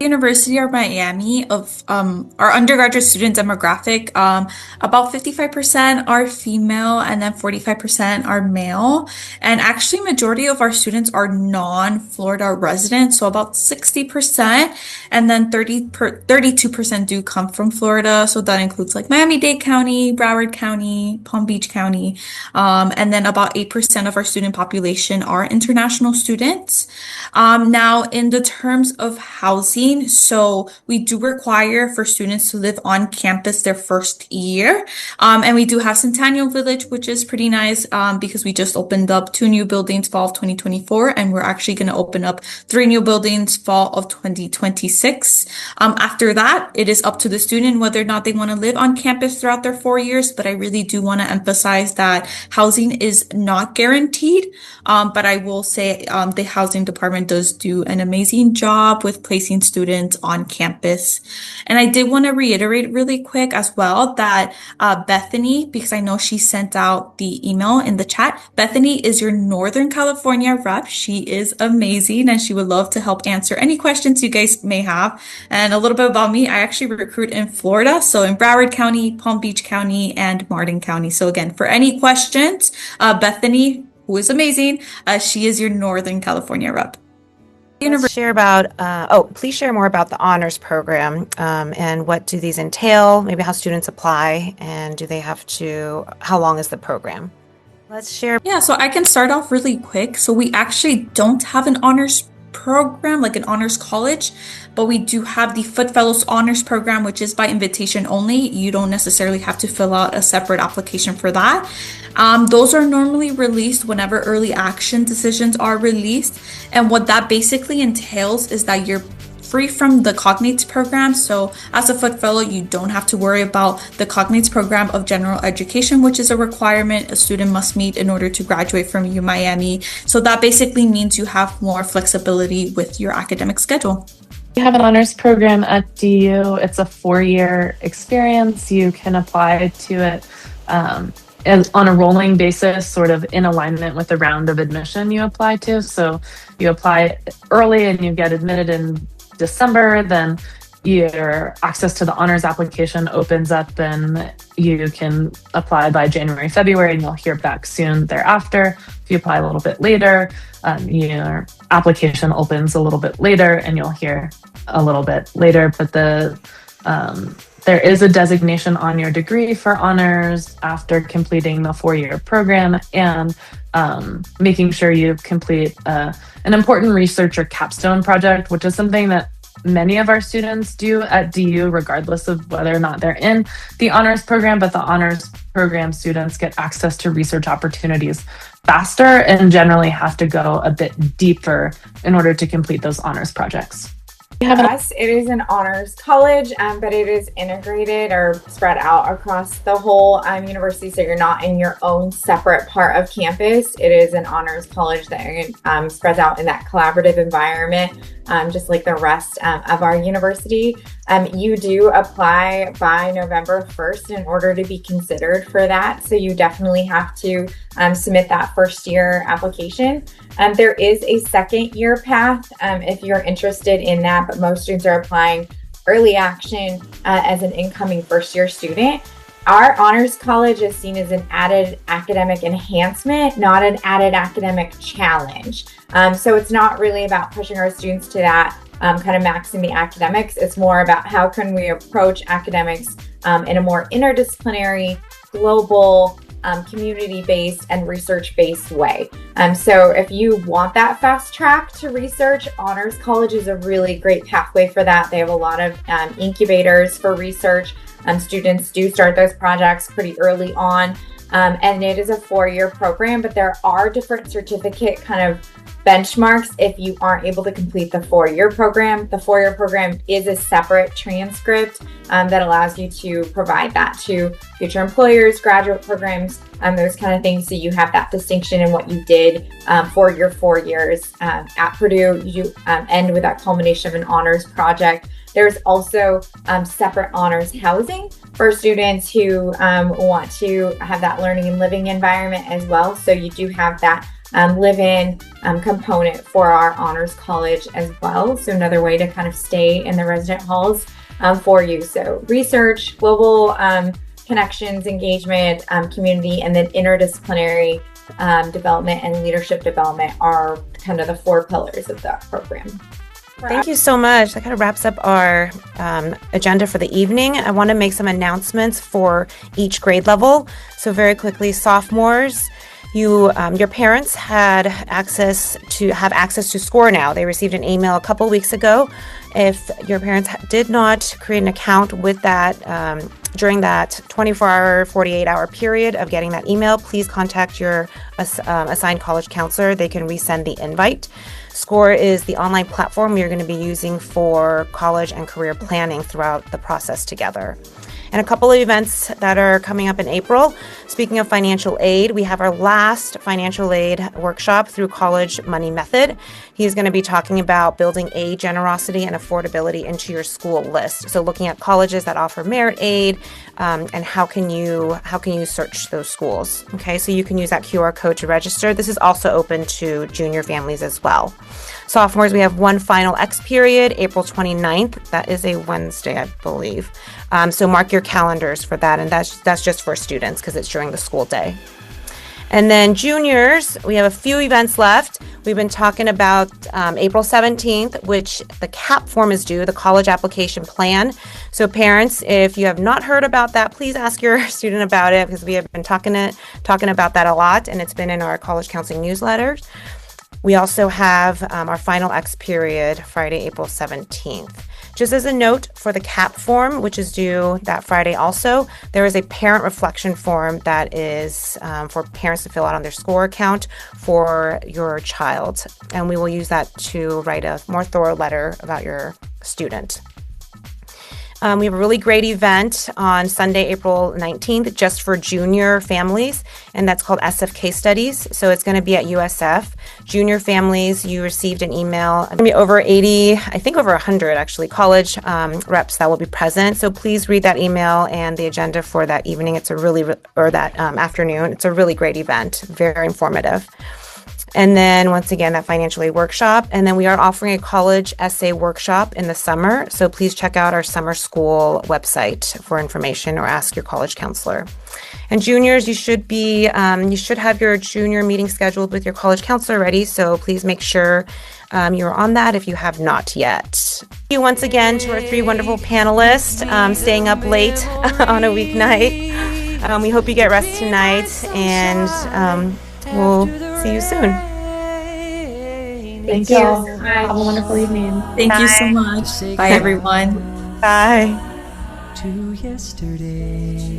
University of Miami, of our undergraduate student demographic, about 55% are female and then 45% are male. And actually majority of our students are non-Florida residents, so about 60%, and then 32% do come from Florida. So that includes like Miami-Dade County, Broward County, Palm Beach County, and then about 8% of our student population are international students. Now in the terms of housing, so we do require for students to live on campus their first year. And we do have Centennial Village, which is pretty nice because we just opened up 2 new buildings fall of 2024, and we're actually going to open up 3 new buildings fall of 2026. After that, it is up to the student whether or not they want to live on campus throughout their 4 years. But I really do want to emphasize that housing is not guaranteed. But I will say the housing department does do an amazing job with placing students student on campus. And I did want to reiterate really quick as well that Bethany, because I know she sent out the email in the chat, Bethany is your Northern California rep. She is amazing and she would love to help answer any questions you guys may have. And a little bit about me, I actually recruit in Florida, so in Broward County, Palm Beach County, and Martin County. So again, for any questions, Bethany, who is amazing, she is your Northern California rep. Let's share about, please share more about the honors program and what do these entail, maybe how students apply, and do they have to, how long is the program? Let's share. Yeah, so I can start off really quick. So we actually don't have an honors program, like an honors college, but we do have the Foot Fellows Honors Program, which is by invitation only. You don't necessarily have to fill out a separate application for that. Those are normally released whenever early action decisions are released. And what that basically entails is that you're free from the Cognates program. So as a Foot Fellow, you don't have to worry about the Cognates program of general education, which is a requirement a student must meet in order to graduate from UMiami. So that basically means you have more flexibility with your academic schedule. We have an honors program at DU. It's a 4-year experience. You can apply to it and on a rolling basis, sort of in alignment with the round of admission you apply to. So you apply early and you get admitted in December, then your access to the honors application opens up and you can apply by January, February, and you'll hear back soon thereafter. If you apply a little bit later, your application opens a little bit later and you'll hear a little bit later. But there is a designation on your degree for honors after completing the 4-year program and making sure you complete an important research or capstone project, which is something that many of our students do at DU, regardless of whether or not they're in the honors program. But the honors program students get access to research opportunities faster and generally have to go a bit deeper in order to complete those honors projects. Yes, it is an honors college, but it is integrated or spread out across the whole university. So you're not in your own separate part of campus. It is an honors college that spreads out in that collaborative environment, just like the rest of our university. You do apply by November 1st in order to be considered for that. So you definitely have to submit that first year application. There is a second year path if you're interested in that, but most students are applying early action as an incoming first year student. Our honors college is seen as an added academic enhancement, not an added academic challenge. So it's not really about pushing our students to that kind of maxing the academics. It's more about how can we approach academics in a more interdisciplinary, global, community-based and research-based way. So if you want that fast track to research, Honors College is a really great pathway for that. They have a lot of incubators for research. Students do start those projects pretty early on. And it is a 4-year program, but there are different certificate kind of benchmarks if you aren't able to complete the 4-year program. The 4-year program is a separate transcript that allows you to provide that to future employers, graduate programs, those kind of things. So you have that distinction in what you did for your 4 years at Purdue. You end with that culmination of an honors project. There's also separate honors housing for students who want to have that learning and living environment as well. So you do have that live-in component for our honors college as well. So another way to kind of stay in the resident halls for you. So research, global connections, engagement, community, and then interdisciplinary development and leadership development are kind of the 4 pillars of that program. Thank you so much. That kind of wraps up our agenda for the evening. I want to make some announcements for each grade level. So very quickly, sophomores, your parents have access to SCORE now. They received an email a couple weeks ago. If your parents did not create an account with that during that 24-hour, 48-hour period of getting that email, please contact your assigned college counselor. They can resend the invite. SCORE is the online platform you're going to be using for college and career planning throughout the process together. and a couple of events that are coming up in April. Speaking of financial aid, we have our last financial aid workshop through College Money Method. He's going to be talking about building aid generosity and affordability into your school list. So looking at colleges that offer merit aid, and how can you search those schools? Okay, so you can use that QR code to register. This is also open to junior families as well. Sophomores, we have one final X period, April 29th. That is a Wednesday, I believe. So mark your calendars for that, and that's just for students because it's during the school day. And then juniors, we have a few events left. We've been talking about April 17th, which the CAP form is due, the college application plan. So parents, if you have not heard about that, please ask your student about it, because we have been talking about that a lot, and it's been in our college counseling newsletters. We also have our final X period, Friday, April 17th. Just as a note, for the CAP form, which is due that Friday also, there is a parent reflection form that is for parents to fill out on their score account for your child. And we will use that to write a more thorough letter about your student. We have a really great event on Sunday, April 19th, just for junior families, and that's called SFK Studies. So it's going to be at USF. Junior families, you received an email. It's going to be over 80, I think over 100 actually, college reps that will be present. So please read that email and the agenda for that evening. It's a really, or that afternoon. It's a really great event, very informative. And then once again, that financial aid workshop. And then we are offering a college essay workshop in the summer. So please check out our summer school website for information, or ask your college counselor. And juniors, you should have your junior meeting scheduled with your college counselor ready. So please make sure you're on that if you have not yet. Thank you once again to our three wonderful panelists staying up late on a weeknight. We hope you get rest tonight, and we'll see you soon. Thank you. Have a wonderful evening. Thank Bye. you so much. Bye, everyone. Bye. To yesterday.